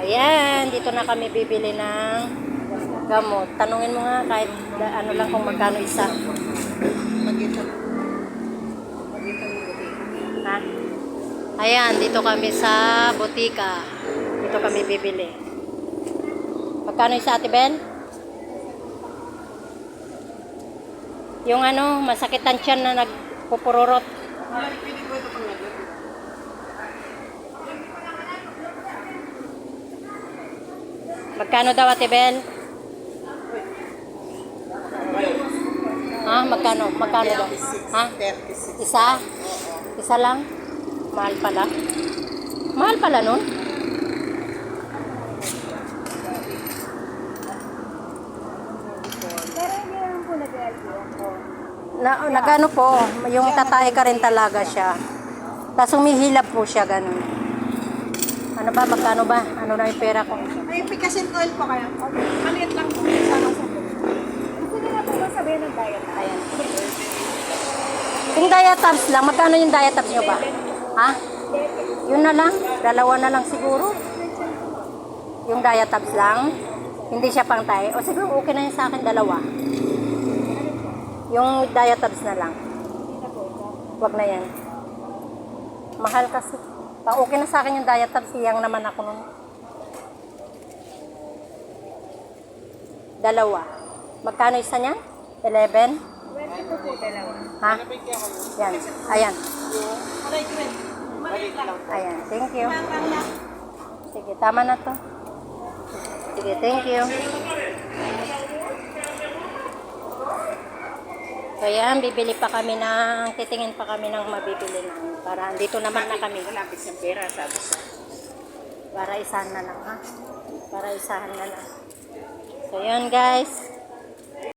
Ayan, dito na kami bibili ng gamot. Tanungin mo nga kahit ano lang kung magkano isa. Ha? Ayan, dito kami sa butika. Dito kami bibili. Magkano isa, Ate Ben? Yung ano, masakitan tiyan na nagpupururot. Magkano daw, Ate Bel? Ha? Magkano? Magkano daw? Ha? Isa? Isa lang? Mahal pala. Mahal pala nun? Nagano po, yung tatay ka rin talaga siya. Tapos humihilap po siya, ganun. Ano ba, magkano ba? Ano na yung pera ko? May picasin oil po kayo. Okay. Maliit lang po. Sana sa po. Gusto niyo na po ba sabihin ng diet? Ayan. Yung diatabs lang, magkano yung diatabs nyo ba? Ha? Yun na lang? Dalawa na lang siguro? Yung diatabs lang? Hindi siya pang tayo? O siguro okay na yun sa akin, dalawa. Yung diatabs na lang. Wag na yan. Mahal kasi. Pa okay na sa akin yung diatabs, siyang naman ako nun. Dalawa. Magkano isa niya? 11? 22 po dalawa. Ha? Yan. Ayan. Ayan. Thank you. Sige, tama na to. Sige, thank you. So yan, bibili pa kami ng, titingin pa kami ng mabibili na. Para andito naman na kami. Malapit sa pera, sabi sa. Para isahan na lang, ha? Para isahan na lang. So yan, guys.